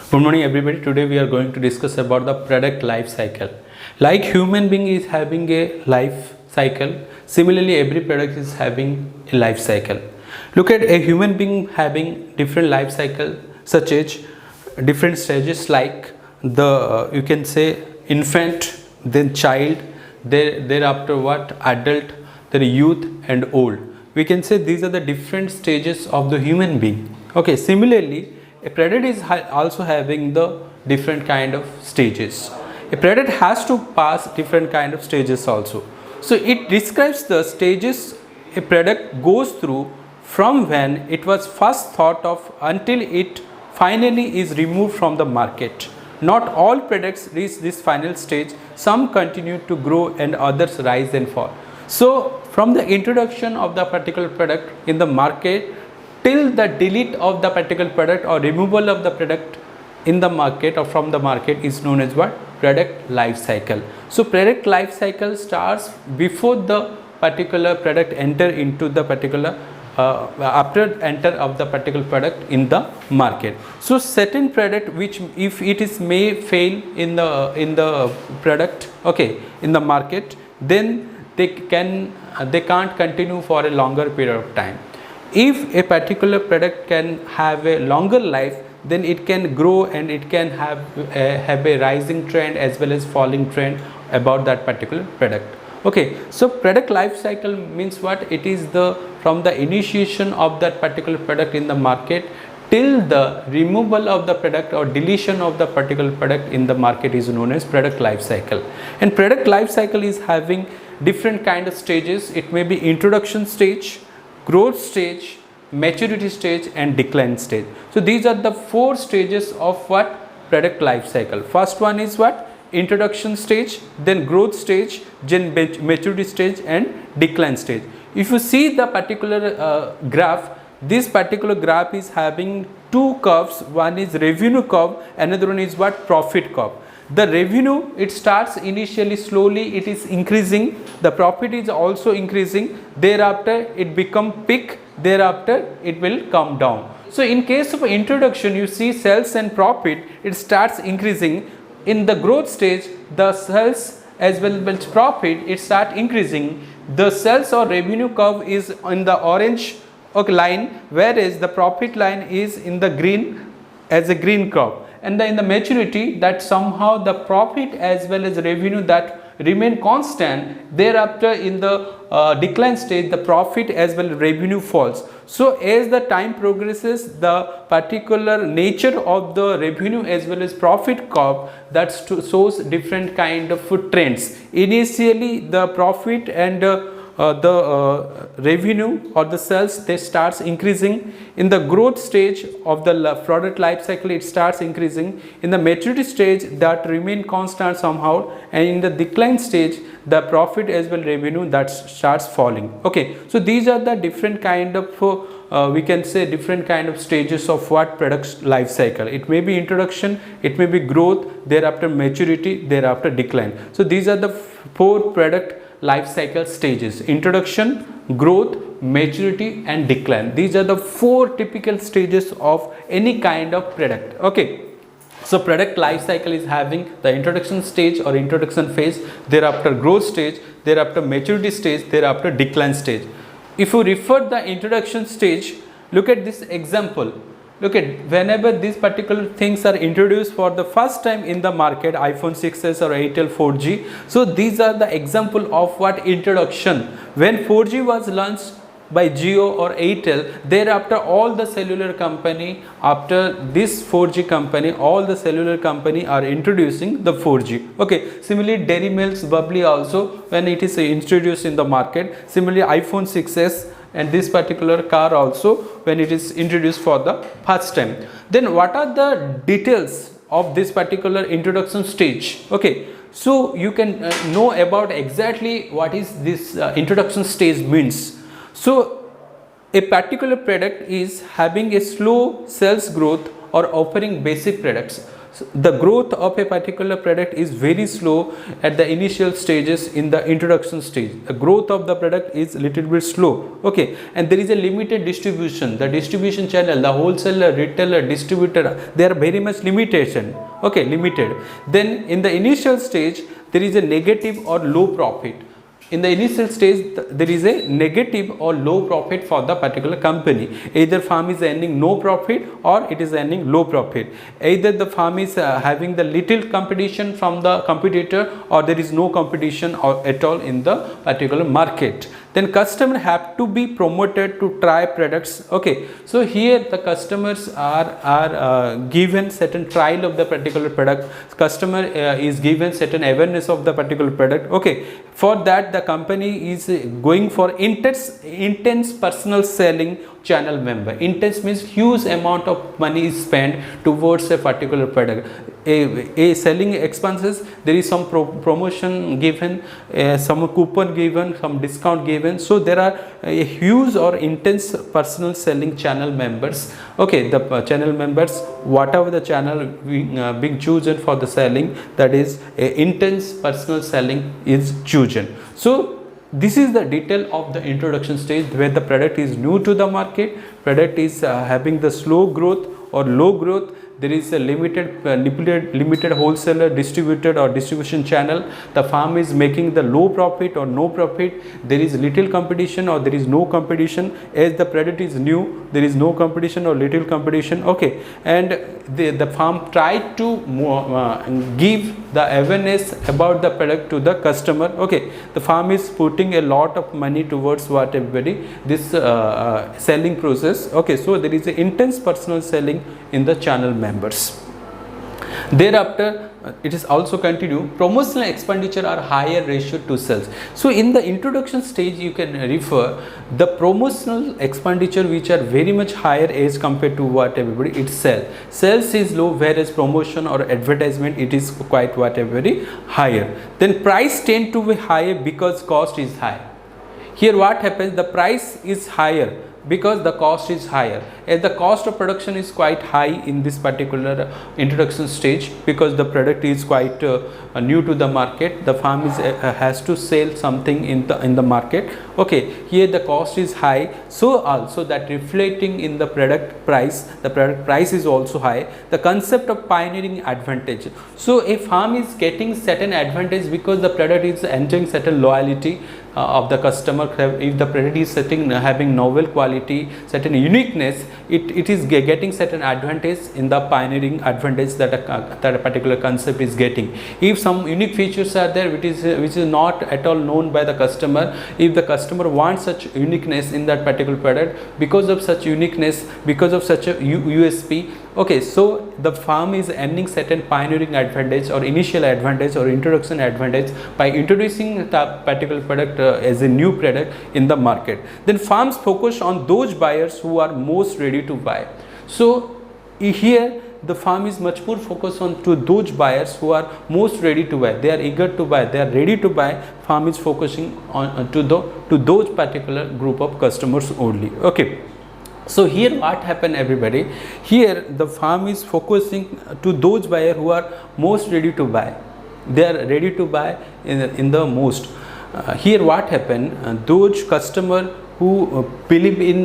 Good morning everybody. Today we are going to discuss about the product life cycle. Like human being is having a life cycle, similarly every product is having a life cycle. Look at a human being having different life cycle, such as different stages like the you can say infant, then child, thereafter what adult, then youth and old. We can say these are the different stages of the human being. Okay, similarly a product is also having the different kind of stages. A product has to pass different kind of stages also. So it describes the stages a product goes through from when it was first thought of until it finally is removed from the market. Not all products reach this final stage. Some continue to grow and others rise and fall. So from the introduction of the particular product in the market till the delete of the particular product or removal of the product in the market or from the market is known as what? Product life cycle. So product life cycle starts before the particular product enter into the particular after enter of the particular product in the market. So certain product which if it is may fail in the product, okay, in the market, then they can't continue for a longer period of time. If a particular product can have a longer life, then it can grow and it can have a rising trend as well as falling trend about that particular product. Okay, so product life cycle means what? It is the from the initiation of that particular product in the market till the removal of the product or deletion of the particular product in the market is known as product life cycle. And product life cycle is having different kind of stages. It may be introduction stage, growth stage, maturity stage and decline stage. So these are the four stages of what? Product life cycle. First one is what? Introduction stage, then growth stage, then maturity stage and decline stage. If you see the particular graph, this particular graph is having two curves. One is revenue curve, another one is what? Profit curve. The revenue, it starts initially slowly, it is increasing, the profit is also increasing, thereafter it become peak, thereafter it will come down. So in case of introduction, you see sales and profit, it starts increasing. In the growth stage, the sales as well as profit, it start increasing. The sales or revenue curve is in the orange line, whereas the profit line is in the green as a green curve. And in the maturity, that somehow the profit as well as revenue that remain constant, thereafter in the decline stage the profit as well as revenue falls. So as the time progresses, the particular nature of the revenue as well as profit curve that shows different kind of trends. Initially the profit and the revenue or the sales, they starts increasing. In the growth stage of the product life cycle, it starts increasing. In the maturity stage, that remain constant somehow, and in the decline stage the profit as well revenue that starts falling. Okay, so these are the different kind of we can say different kind of stages of what products life cycle. It may be introduction, it may be growth, thereafter maturity, thereafter decline. So these are the four product life cycle stages: introduction, growth, maturity and decline. These are the four typical stages of any kind of product. Okay, so product life cycle is having the introduction stage or introduction phase, thereafter growth stage, thereafter maturity stage, thereafter decline stage. If you refer the introduction stage, look at this example. Look at, whenever these particular things are introduced for the first time in the market, iPhone 6s or Airtel 4G. So these are the example of what? Introduction. When 4G was launched by Jio or Airtel, thereafter all the cellular company, after this 4G company, all the cellular company are introducing the 4G. Okay, similarly Dairy Milk's Bubbly also, when it is introduced in the market. Similarly iPhone 6s and this particular car also, when it is introduced for the first time. Then what are the details of this particular introduction stage? Okay, so you can know about exactly what is this introduction stage means. So a particular product is having a slow sales growth or offering basic products. The growth of a particular product is very slow at the initial stages in the introduction stage. The growth of the product is little bit slow, okay, and there is a limited distribution. The distribution channel, the wholesaler, retailer, distributor, they are very much limitation, okay, limited. Then in the initial stage there is a negative or low profit. In the initial stage there is a negative or low profit for the particular company. Either farm is earning no profit or it is earning low profit. Either the farm is having the little competition from the competitor, or there is no competition or at all in the particular market. Then customer have to be promoted to try products, okay. So here the customers are given certain trial of the particular product. Customer is given certain awareness of the particular product, okay. For that the company is going for intense personal selling channel member. Intense means huge amount of money is spent towards a particular product. A selling expenses, there is some promotion given, some coupon given, some discount given. So there are a huge or intense personal selling channel members, okay. The channel members, whatever the channel being chosen for the selling, that is intense personal selling is chosen. So this is the detail of the introduction stage, where the product is new to the market, product is having the slow growth or low growth. There is a limited wholesaler, distributor or distribution channel. The farm is making the low profit or no profit. There is little competition or there is no competition. As the product is new, there is no competition or little competition, okay. And the farm tried to give the awareness about the product to the customer, okay. The farm is putting a lot of money towards what everybody, this selling process, okay. So there is a intense personal selling in the channel members. Thereafter it is also continue, promotional expenditure are higher ratio to sales. So in the introduction stage you can refer the promotional expenditure which are very much higher as compared to what everybody it sales is low, whereas promotion or advertisement it is quite what everybody higher. Then price tend to be higher because cost is high. Here what happens, the price is higher because the cost is higher. As the cost of production is quite high in this particular introduction stage, because the product is quite new to the market, the farm is has to sell something in the market, okay. Here the cost is high, so also that reflecting in the product price, the product price is also high. The concept of pioneering advantage, so a farm is getting certain advantage because the product is enjoying certain loyalty of the customer. If the product is having novel quality, certain uniqueness, it is getting certain advantage in the pioneering advantage that a particular concept is getting. If some unique features are there which is not at all known by the customer, if the customer wants such uniqueness in that particular product, because of such uniqueness, because of such a USP, okay, so the farm is earning certain pioneering advantage or initial advantage or introduction advantage by introducing the particular product as a new product in the market. Then farms focus on those buyers who are most ready to buy. So here the farm is much more focused on to those buyers who are most ready to buy. They are eager to buy, they are ready to buy. Farm is focusing on to those particular group of customers only, okay. So here what happened everybody, here the farm is focusing to those buyers who are most ready to buy. They are ready to buy in the most. Here what happened, those customer who believe in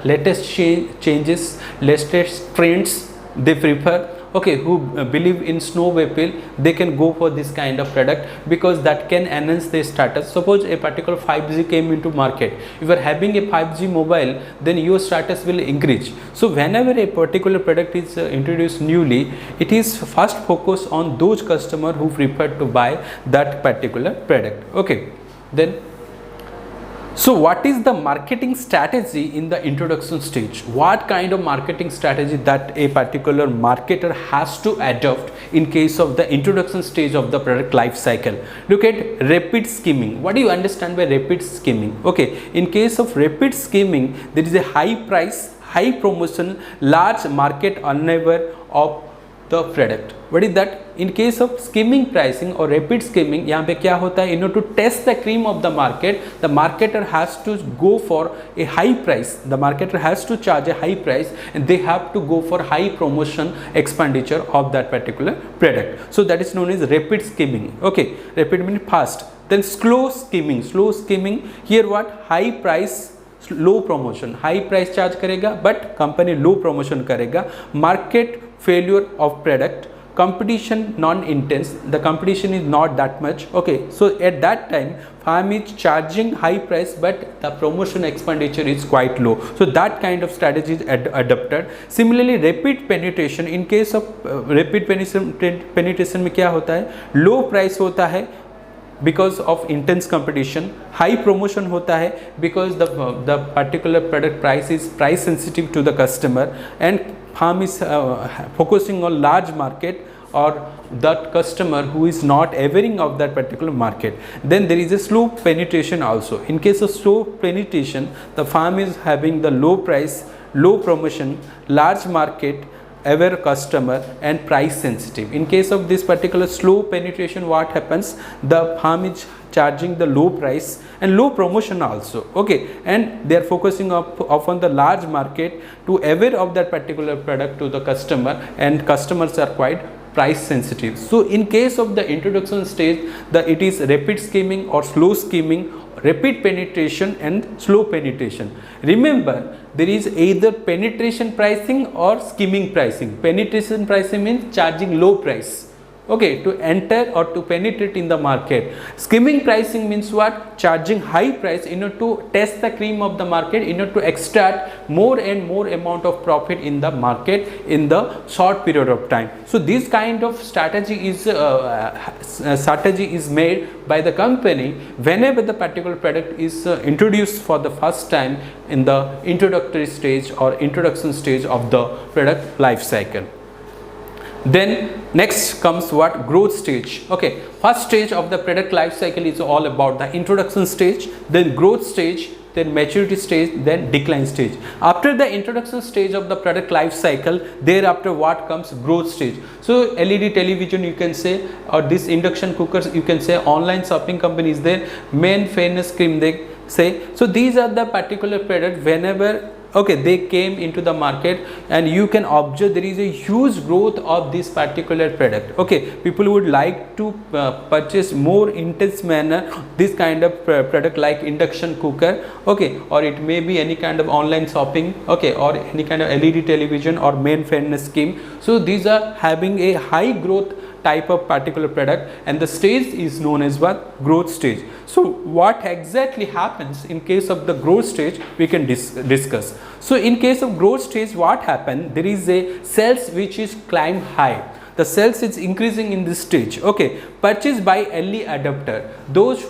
latest changes, latest trends, they prefer, okay, who believe in snowmobile, they can go for this kind of product because that can enhance their status. Suppose a particular 5G came into market, if you are having a 5G mobile, then your status will increase. So whenever a particular product is introduced newly, it is first focused on those customers who prefer to buy that particular product, okay. Then so what is the marketing strategy in the introduction stage? What kind of marketing strategy that a particular marketer has to adopt in case of the introduction stage of the product life cycle? Look at rapid skimming. What do you understand by rapid skimming? Okay, in case of rapid skimming, there is a high price, high promotion, large market unaware of the product. What is that? In case of skimming pricing or rapid skimming, यहाँ पे क्या होता है, in order to test the cream of the market, the marketer has to go for a high price. The marketer has to charge a high price, and they have to go for high promotion expenditure of that particular product. So that is known as rapid skimming. Okay, rapid means fast. Then slow skimming. Slow skimming, here what? High price, low promotion. High price charge करेगा but company low promotion करेगा. Market failure of product, competition non-intense, the competition is not that much. Okay, so at that time firm is charging high price but the promotion expenditure is quite low, so that kind of strategy is adopted. Similarly rapid penetration, in case of rapid penetration में क्या होता है, low price होता है because of intense competition, high promotion होता है because the particular product price is price sensitive to the customer, and firm is focusing on large market or that customer who is not availing of that particular market. Then there is a slow penetration also. In case of slow penetration, the firm is having the low price, low promotion, large market, aware customer and price sensitive. In case of this particular slow penetration, what happens, the firm is charging the low price and low promotion also. Okay, and they are focusing upon the large market to aware of that particular product to the customer, and customers are quite price sensitive. So in case of the introduction stage, it is rapid skimming or slow skimming, rapid penetration and slow penetration. Remember, there is either penetration pricing or skimming pricing. Penetration pricing means charging low price, okay, to enter or to penetrate in the market. Skimming pricing means what? Charging high price in order to test the cream of the market, in order to extract more and more amount of profit in the market in the short period of time. So this kind of strategy is made by the company whenever the particular product is introduced for the first time in the introductory stage or introduction stage of the product life cycle. Then next comes what? Growth stage. Okay, first stage of the product life cycle is all about the introduction stage, then growth stage, then maturity stage, then decline stage. After the introduction stage of the product life cycle, thereafter what comes? Growth stage. So LED television you can say, or this induction cookers you can say, online shopping company is there, main fairness cream they say. So these are the particular product whenever, okay, they came into the market, and you can observe there is a huge growth of this particular product. Okay, people would like to purchase more intense manner this kind of product like induction cooker, okay, or it may be any kind of online shopping, okay, or any kind of LED television or main fairness scheme. So these are having a high growth type of particular product, and the stage is known as what? Growth stage. So what exactly happens in case of the growth stage we can discuss. So in case of growth stage, what happened, there is a sales which is climb high. The sales is increasing in this stage. Okay, purchased by early adopter, those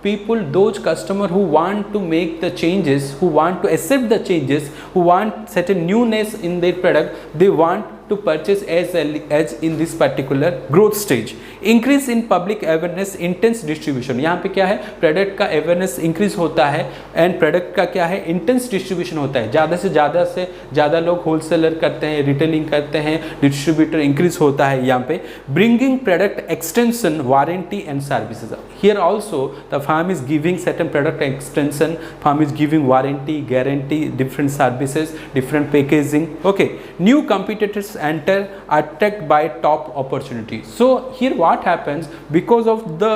people, those customer who want to make the changes, who want to accept the changes, who want certain newness in their product, they want to purchase as early as in this particular growth stage. Increase in public awareness, intense distribution. यहाँ पे क्या है, product का awareness increase होता है and product का क्या है, इंटेंस डिस्ट्रीब्यूशन होता है. ज़्यादा से ज़्यादा लोग होलसेलर करते हैं, रिटेलिंग करते हैं, डिस्ट्रीब्यूटर इंक्रीज होता है यहाँ पे. Bringing product extension, warranty and services. Here also the firm is giving certain product extension, firm is giving warranty, guarantee, different services, different packaging. Okay, new competitors enter, attracted by top opportunity. So here what happens, because of the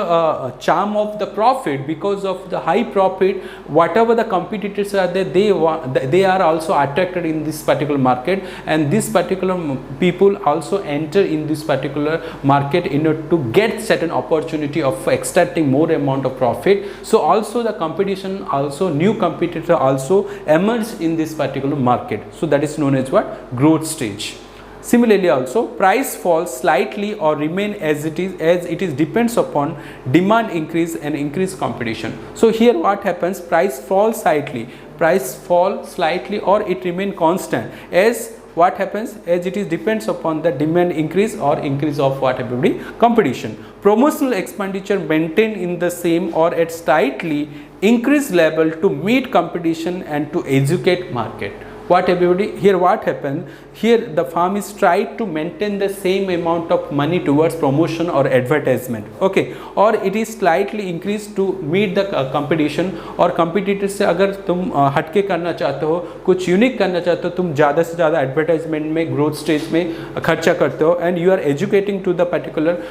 charm of the profit, because of the high profit, whatever the competitors are there, they are also attracted in this particular market, and this particular people also enter in this particular market in order to get certain opportunity of extracting more amount of profit. So also the competition, also new competitor also emerge in this particular market. So that is known as what? Growth stage. Similarly also, price falls slightly or remain as it is depends upon demand increase and increased competition. So here what happens, price falls slightly or it remain constant, as what happens, as it is depends upon the demand increase or increase of whatever be competition. Promotional expenditure maintained in the same or at slightly increased level to meet competition and to educate market. what everybody here, what happened here, the firm is tried to maintain the same amount of money towards promotion or advertisement, okay, or it is slightly increased to meet the competition, और competitors से अगर तुम हटके करना चाहते हो, कुछ unique करना चाहते हो, तुम ज़्यादा से ज़्यादा एडवर्टाइजमेंट में ग्रोथ स्टेज में खर्चा करते हो, and you are educating to the particular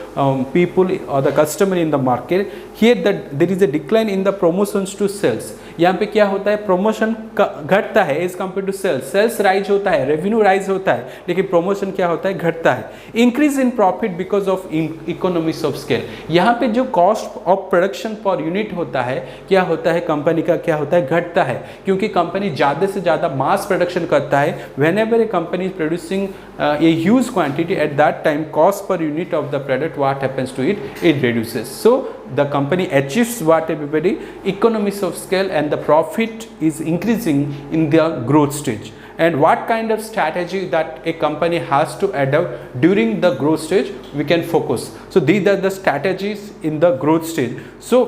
people और the customer in the market, here that there is a decline in the promotions to sales. यहाँ पे क्या होता है, प्रमोशन घटता है as compare to sales, sales rise होता है, रेवेन्यू राइज होता है, लेकिन प्रमोशन क्या होता है, घटता है। Increase in profit because of economics of scale, यहाँ पे जो cost of production per unit होता है, क्या होता है, कंपनी का क्या होता है, घटता है, क्योंकि कंपनी ज़्यादा से ज़्यादा मास प्रोडक्शन करता है। Whenever a company is producing a huge quantity, at that time cost per unit of the product what happens to it, it reduces. So the company achieves what everybody, economies of scale, and the profit is increasing in the growth stage. And what kind of strategy that a company has to adopt during the growth stage, we can focus. So these are the strategies in the growth stage. So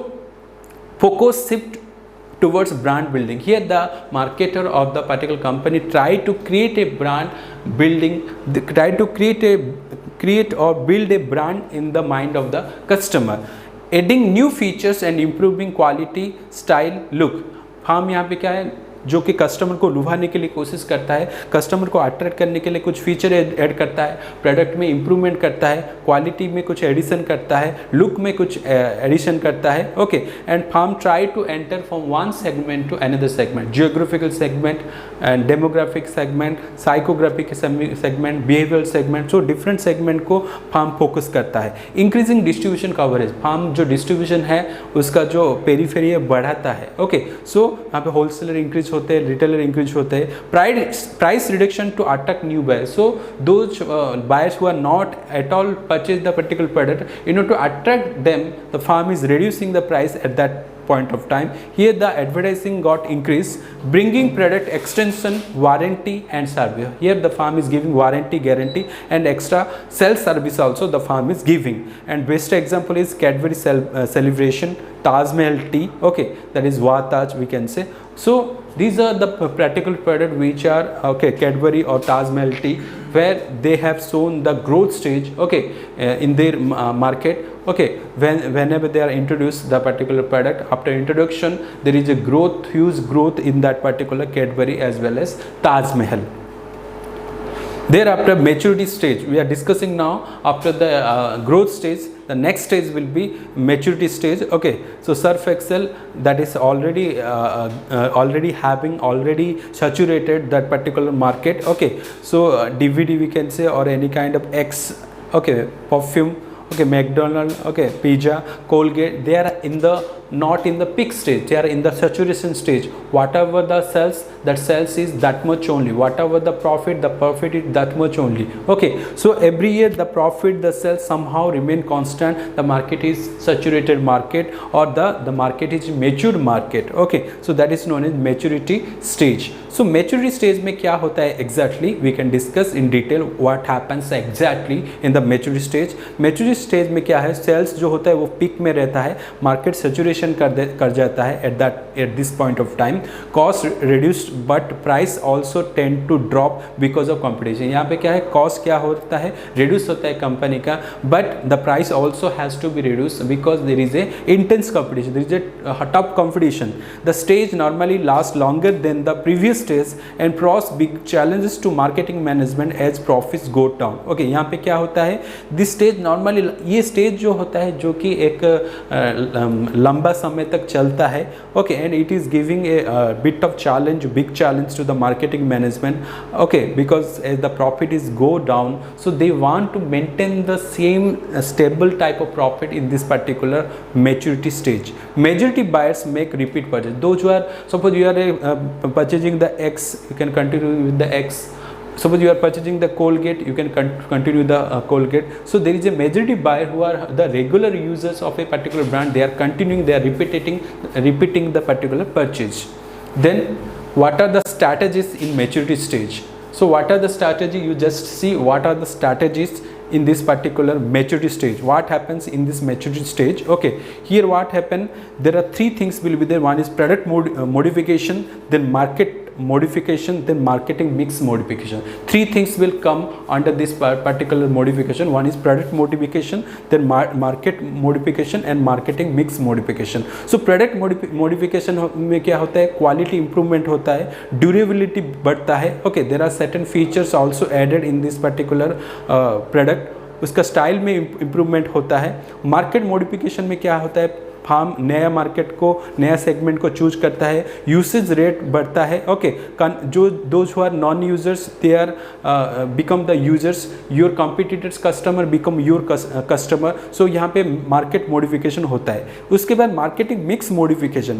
focus shift towards brand building. Here the marketer of the particular company try to create a brand building, try to create or build a brand in the mind of the customer, adding new features and improving quality, style, look. हम यहाँ पे क्या है, जो कि customer को लुभाने के लिए कोशिश करता है, कस्टमर को अट्रैक्ट करने के लिए कुछ फीचर ऐड करता है, प्रोडक्ट में इंप्रूवमेंट करता है, क्वालिटी में कुछ एडिशन करता है, लुक में कुछ एडिशन करता है, okay. And firm try to enter from one segment to another segment, geographical segment and demographic segment, psychographic segment, behavioural segment, so different segment को फर्म फोकस करता है। इंक्रीजिंग डिस्ट्रीब्यूशन कवरेज, फर्म जो distribution है उसका जो periphery है बढ़ाता है, ओके। सो यहाँ पे होलसेलर इंक्रीज होते हैं, रिटेलर इंक्रीज होते हैं, price reduction to attract new buyers, so those buyers who are not at all purchase the particular product, in order to attract them the firm is reducing the price at that point of time. Here the advertising got increased, bringing product extension, warranty and service. Here the firm is giving warranty, guarantee and extra sales service also the firm is giving. And best example is Cadbury celebration, Taj Mahal tea, okay, that is Vataj we can say. So these are the practical product which are, okay, Cadbury or Taj Mahal tea, where they have shown the growth stage, okay, in their market, okay. Whenever they are introduced the particular product, after introduction there is a growth, huge growth in that particular Cadbury as well as Taj Mahal. Thereafter maturity stage, we are discussing now after the growth stage, the next stage will be maturity stage, okay. So Surf Excel, that is already saturated that particular market, okay. So DVD we can say, or any kind of X, okay, perfume, okay, McDonald's, okay, pizza, Colgate, they are in the not in the peak stage, they are in the saturation stage. Whatever the sales, that sales is that much only, whatever the profit is that much only, okay. So every year the profit, the sales somehow remain constant, the market is saturated market, or the market is mature market, okay. So that is known as maturity stage. So maturity stage में क्या होता है exactly, we can discuss in detail what happens exactly in the maturity stage. Maturity stage में क्या है, sales जो होता है वो peak में रहता है, market saturation कर जाता है at this point of time, cost reduced but price also tend to drop because of competition. यहाँ पे क्या है, cost क्या होता है, reduce होता है कंपनी का, but the price also has to be reduced because there is a intense competition, there is a tough competition. The stage normally lasts longer than the previous stage and pose big challenges to marketing management as profits go down, okay. यहाँ पे क्या होता है, this stage normally, ये stage जो होता है जो कि एक लंबा समय तक चलता है, okay, and it is giving a bit of challenge, big challenge to the marketing management, okay, because as the profit is go down, so they want to maintain the same stable type of profit in this particular maturity stage. Majority buyers make repeat purchase. Those who are, suppose you are purchasing the X, you can continue with the X. Suppose you are purchasing the Colgate, you can continue the Colgate. So there is a majority buyer who are the regular users of a particular brand, they are continuing, they are repeating the particular purchase. Then what are the strategies in maturity stage? So what are the strategy, you just see what are the strategies in this particular maturity stage. What happens in this maturity stage, okay. Here what happen, there are three things will be there. One is product modification, then market modification, then marketing mix modification. Three things will come under this particular modification. One is product modification, then market modification and marketing mix modification. So product modification में क्या होता है, quality improvement होता है, durability बढ़ता है. Okay, there are certain features also added in this particular product. उसका style में इम्प्रूवमेंट होता है. मार्केट मॉडिफिकेशन में क्या होता है, फार्म नया मार्केट को, नया सेगमेंट को चूज करता है, यूसेज रेट बढ़ता है. ओके, जो those who are non users they are become the users, your competitors customer become your customer. So यहाँ पे मार्केट मॉडिफिकेशन होता है. उसके बाद marketing mix modification.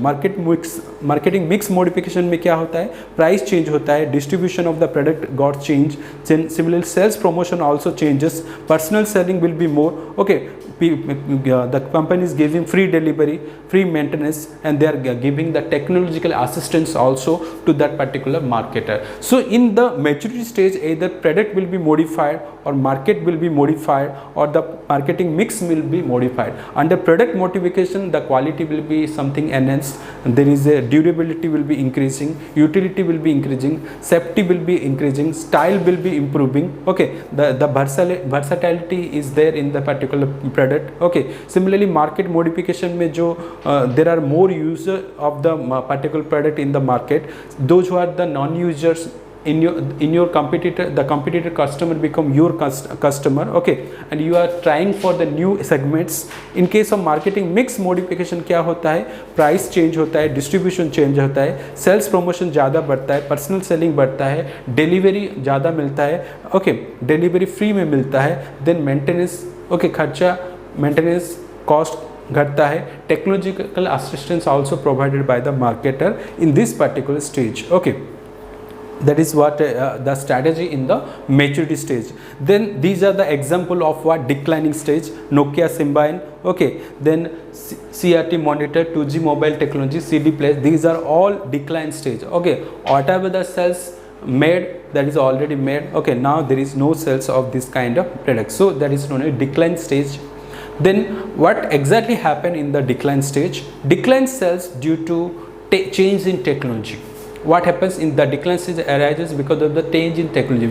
Marketing mix modification में क्या होता है, प्राइस चेंज होता है, distribution of the product got change, similarly sales promotion also changes, personal selling will be more. Okay, the company is giving free delivery, free maintenance, and they are giving the technological assistance also to that particular marketer. So in the maturity stage, either product will be modified or market will be modified or the marketing mix will be modified. Under product modification, the quality will be something enhanced, and there is a durability will be increasing, utility will be increasing, safety will be increasing, style will be improving. Okay, the versatility is there in the particular product. Okay, similarly market modification में जो there are more user of the particular product in the market, those who are the non users in your competitor, the competitor customer become your customer. Okay, and you are trying for the new segments. In case of marketing mix modification क्या होता है, price change होता है, distribution change होता है, sales promotion ज़्यादा बढ़ता है, पर्सनल सेलिंग बढ़ता है, डिलीवरी ज़्यादा मिलता है. ओके, डिलीवरी फ्री में मिलता है, देन मेंटेनेंस, ओके, खर्चा मेंटेनेंस कॉस्ट घटता है, technological assistance also provided by the marketer in this particular stage. Okay, that is what the strategy in the maturity stage. Then these are the example of what declining stage: Nokia Symbian, okay, then CRT monitor, 2G mobile technology, CD players. These are all decline stage. Okay, whatever the sales made, that is already made. Okay, now there is no sales of this kind of product, so that is known as decline stage. Then what exactly happened in the decline stage? Decline sells due to change in technology. What happens in the decline stage arises because of the change in technology.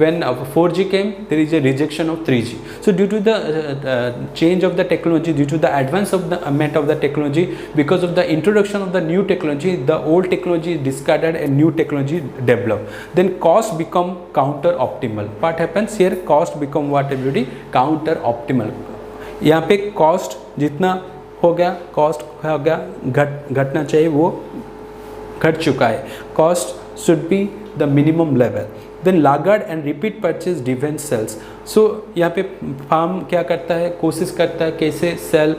When 4G came, there is a rejection of 3G. So due to the change of the technology, due to the advance of the of the technology, because of the introduction of the new technology, the old technology is discarded and new technology developed. Then cost become counter optimal. What happens here? Cost become what, everybody? Counter optimal. यहाँ पे cost जितना हो गया, cost हो गया, घटना चाहिए वो घट चुका है. Cost should be the minimum level. Then laggard and repeat purchase defence sales. So यहाँ पे फार्म क्या करता है, कोशिश करता है कैसे सेल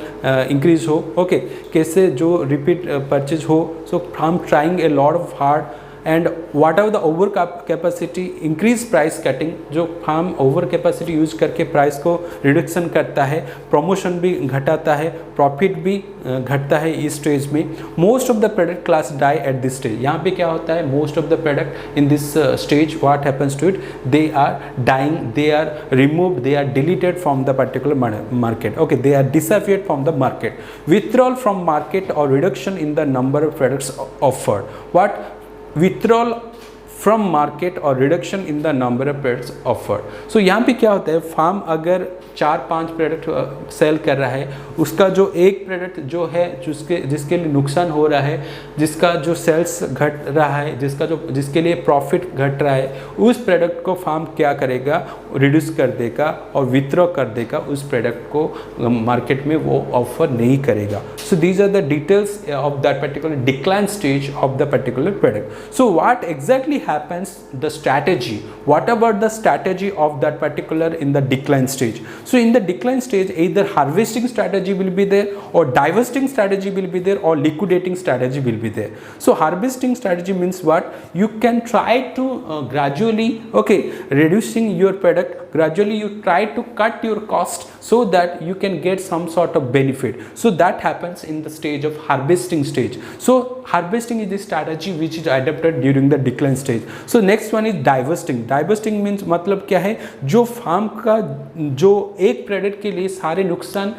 इंक्रीज हो. ओके, कैसे जो रिपीट परचेज हो. So firm trying a lot of hard and whatever the over capacity increase price cutting. जो फार्म ओवर कैपेसिटी यूज करके प्राइस को रिडक्शन करता है, प्रमोशन भी घटाता है, प्रॉफिट भी घटता है इस स्टेज में. Most of the product class die at this stage. यहाँ पे क्या होता है, most of the product in this stage what happens to it, they are dying, they are removed, they are deleted from the particular market. Okay, they are disappeared from the market. Withdrawal from market और reduction in the number of products offered. What withdrawal from market और reduction in the number of products offered. So यहाँ पे क्या होता है, farm अगर 4-5 product cell कर रहा है, उसका जो एक प्रोडक्ट जो है जिसके लिए नुकसान हो रहा है, जिसका जो सेल्स घट रहा है, जिसके लिए प्रॉफिट घट रहा है, उस प्रोडक्ट को फार्म क्या करेगा, रिड्यूस कर देगा और विथड्रॉ कर देगा. उस प्रोडक्ट को मार्केट में वो ऑफर नहीं करेगा. So these are the details of that particular decline stage of the particular product. So what exactly happens, the strategy, what about the strategy of that particular in the decline stage? So in the decline stage, either harvesting strategy will be there or divesting strategy will be there or liquidating strategy will be there. So harvesting strategy means what? You can try to gradually, okay, reducing your product, gradually you try to cut your cost so that you can get some sort of benefit. So that happens in the stage of harvesting stage. So harvesting is the strategy which is adopted during the decline stage. So next one is divesting. Divesting means मतलब क्या है, जो farm का जो एक product के लिए सारे नुकसान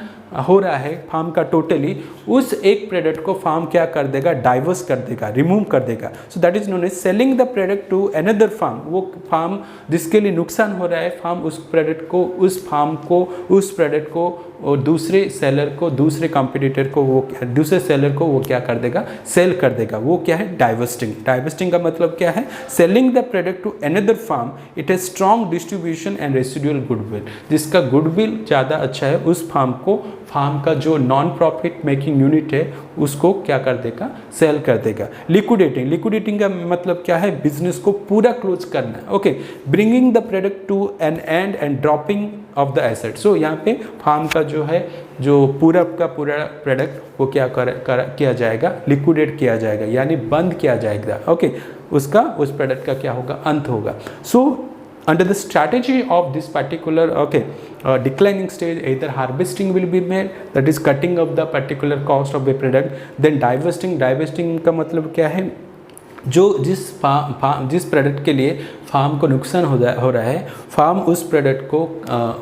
हो रहा है फार्म का टोटली, उस एक प्रोडक्ट को फार्म क्या कर देगा, डाइवर्स कर देगा, रिमूव कर देगा। So that is known as selling the product to another firm. वो फार्म जिसके लिए नुकसान हो रहा है, फार्म उस प्रोडक्ट को, उस फार्म को, उस प्रोडक्ट को और दूसरे सेलर को, दूसरे कॉम्पिटिटर को, वो दूसरे सेलर को वो क्या कर देगा, सेल कर देगा। वो क्या है, डाइवर्सिंग। डाइवर्सिंग का मतलब क्या है, selling the product to another firm, it has strong distribution and residual goodwill. जिसका गुडविल ज़्यादा अच्छा है, उस फार्म को, फार्म का जो नॉन प्रॉफिट मेकिंग यूनिट है उसको क्या कर देगा, सेल कर देगा। लिक्विडेटिंग, लिक्विडेटिंग का मतलब क्या है, बिजनेस को पूरा क्लोज करना। Okay, bringing the product to an end and dropping off the asset. So यहाँ पे फार्म का जो है, जो पूरा का पूरा प्रोडक्ट वो क्या किया जाएगा, लिक्विडेट किया जाएगा, यानी बंद किया जाएगा। ओके, उसका, उस प्रोडक्ट का क्या होगा, अंत होगा। सो under the strategy of this particular declining stage, either harvesting will be made, that is cutting of the particular cost of a product, then divesting का मतलब क्या है, जो जिस प्रोडक्ट के लिए फार्म को नुकसान हो रहा है, फार्म उस प्रोडक्ट को,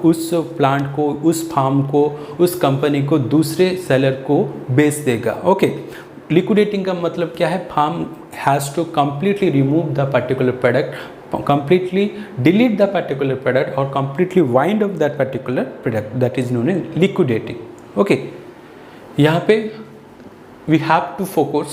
उस प्लांट को, उस फार्म को, उस कंपनी को दूसरे सेलर को बेच देगा। ओके, लिक्विडेटिंग का मतलब क्या है, firm has to completely remove the particular product, completely delete the particular product or completely wind up that particular product, that is known as liquidating. Okay, यहाँ पे we have to focus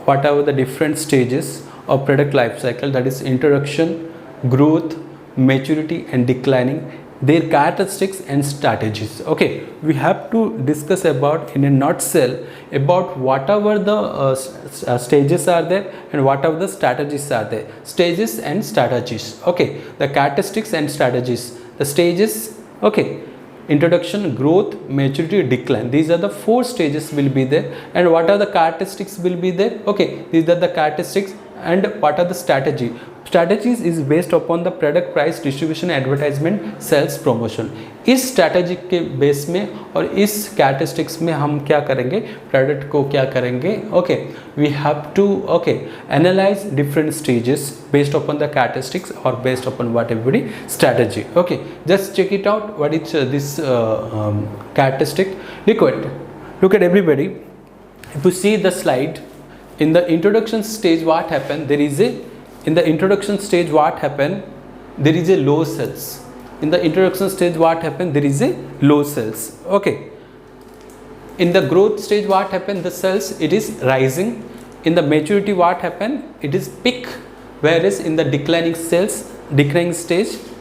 whatever the different stages of product life cycle, that is introduction, growth, maturity and declining, their characteristics and strategies. Okay, we have to discuss about in a nutshell about whatever the stages are there and whatever the strategies are there. Stages and strategies. Okay, the characteristics and strategies. The stages, okay, introduction, growth, maturity, decline. These are the 4 stages will be there. And what are the characteristics will be there? Okay, these are the characteristics. And what are the strategy? Strategies is based upon the product price distribution, advertisement, sales, promotion. इस strategy के base में और इस characteristics में हम क्या करेंगे, product को क्या करेंगे। Okay, we have to analyze different stages based upon the characteristics or based upon whatever strategy. Okay, just check it out. What is this characteristic? Look at everybody. If you see the slide, in the introduction stage what happened, there is a low sales. In the introduction stage what happened, there is a low sales. Okay, in the growth stage what happened, the sales it is rising. In the maturity what happened, it is peak, whereas in the declining stage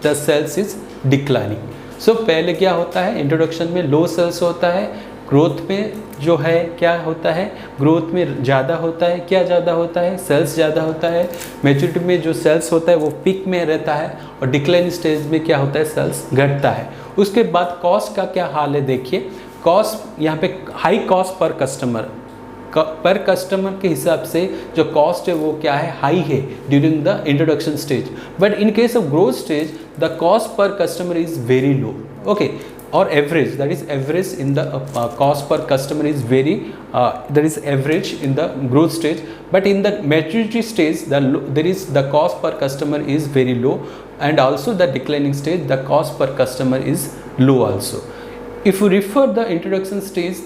the sales is declining. So पहले क्या होता है, introduction में लो sales होता है, growth में जो है क्या होता है, ग्रोथ में ज़्यादा होता है, क्या ज़्यादा होता है, सेल्स ज़्यादा होता है। मैच्योरिटी में जो सेल्स होता है वो पीक में रहता है और डिक्लाइन स्टेज में क्या होता है, सेल्स घटता है। उसके बाद कॉस्ट का क्या हाल है, देखिए कॉस्ट यहाँ पे हाई कॉस्ट पर कस्टमर के हिसाब से जो कॉस्ट है वो क्या है, हाई है during the introduction stage. But in case of growth stage the cost per customer is very low. Okay, or average, that is average in the cost per customer is very that is average in the growth stage, but in the maturity stage the cost per customer is very low, and also the declining stage the cost per customer is low also. If you refer the introduction stage,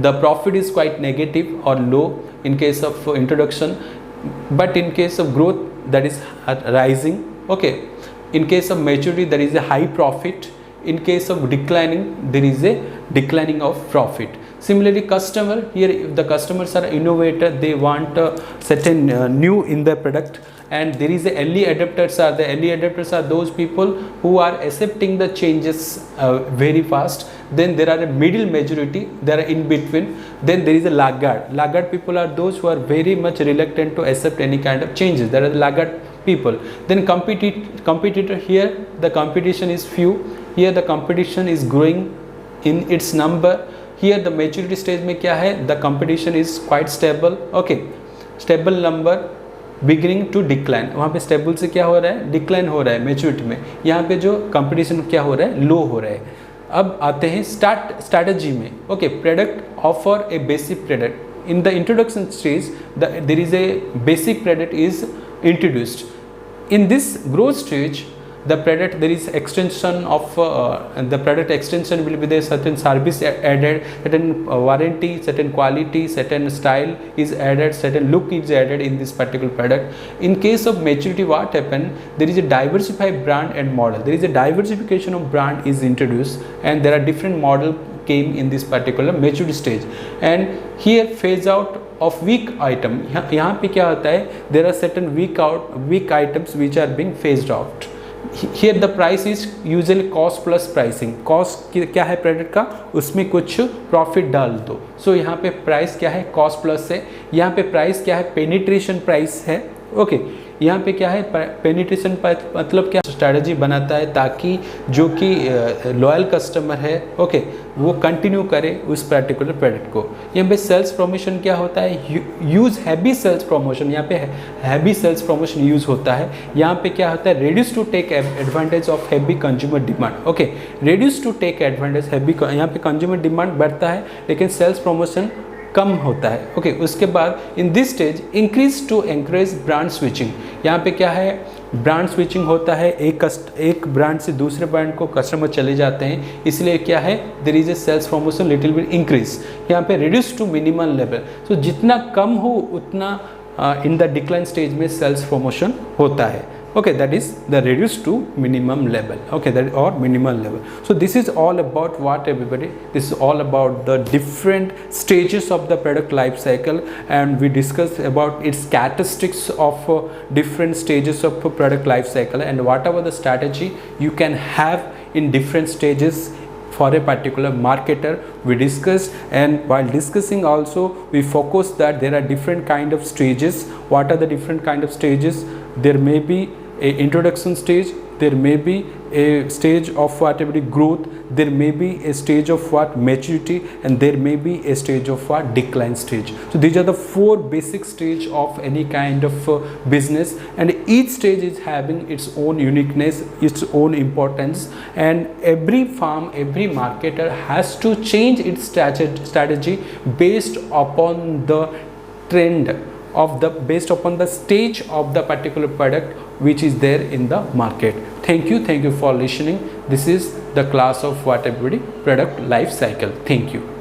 the profit is quite negative or low in case of introduction, but in case of growth that is rising. Okay, in case of maturity there is a high profit. In case of declining, there is a declining of profit. Similarly, customer here, if the customers are innovator, they want certain new in their product, and there is a early adopters are the early adopters are those people who are accepting the changes very fast. Then there are a middle majority, there are in between. Then there is a laggard people are those who are very much reluctant to accept any kind of changes. There are the laggard people. Then competitor here, the competition is few. Here the competition is growing in its number. Here the maturity stage में क्या है, the competition is quite stable. Okay, stable number beginning to decline. वहाँ पे stable से क्या हो रहा है, decline हो रहा है maturity में. यहाँ पे जो competition क्या हो रहा है, low हो रहा है. अब आते हैं strategy में. Okay, product offer a basic product. In the introduction stage, there is a basic product is introduced. In this growth stage, the product, there is extension of the product extension will be there, certain service added, certain warranty, certain quality, certain style is added, certain look is added in this particular product. In case of maturity, what happened, there is a diversified brand and model, there is a diversification of brand is introduced, and there are different model came in this particular maturity stage. And here phase out of weak item, यहाँ पे क्या होता है, there are certain weak items which are being phased out. Here the price is usually cost plus pricing, cost क्या है product का, उसमें कुछ प्रॉफिट डाल दो, सो यहाँ पे प्राइस क्या है, कॉस्ट प्लस है, यहाँ पे प्राइस क्या है, पेनिट्रेशन प्राइस है, ओके यहाँ पे क्या है, पेनिट्रेशन मतलब क्या स्ट्रैटेजी बनाता है ताकि जो कि लॉयल कस्टमर है, ओके वो कंटिन्यू करे उस पर्टिकुलर प्रोडक्ट को। यहाँ पे सेल्स प्रमोशन क्या होता है, यूज़ हैवी सेल्स प्रमोशन, यहाँ पे हैवी सेल्स प्रमोशन यूज़ होता है। यहाँ पे क्या होता है, reduce to take advantage of heavy consumer demand, okay reduce to take advantage heavy, यहाँ पे कंज्यूमर डिमांड बढ़ता है लेकिन सेल्स प्रमोशन कम होता है, ओके उसके बाद in this stage increase to encourage brand switching, यहाँ पे क्या है, ब्रांड स्विचिंग होता है, एक ब्रांड से दूसरे ब्रांड को कस्टमर चले जाते हैं, इसलिए क्या है, there is a sales promotion little bit increase. यहाँ पे reduce to minimum level, so जितना कम हो उतना इन द डिक्लाइन स्टेज में सेल्स प्रमोशन होता है, okay that is the reduced to minimum level, okay that or minimal level. So this is all about what everybody, this is all about the different stages of the product life cycle, and we discussed about its characteristics of different stages of product life cycle and whatever the strategy you can have in different stages for a particular marketer we discussed. And while discussing also we focused that there are different kind of stages. What are the different kind of stages? There may be a introduction stage, there may be a stage of whatever growth, there may be a stage of what maturity, and there may be a stage of what decline stage. So these are the four basic stage of any kind of business, and each stage is having its own uniqueness, its own importance, and every farm, every marketer has to change its strategy based upon the trend of the, based upon the stage of the particular product which is there in the market. Thank you for listening. This is the class of what everybody product life cycle. Thank you.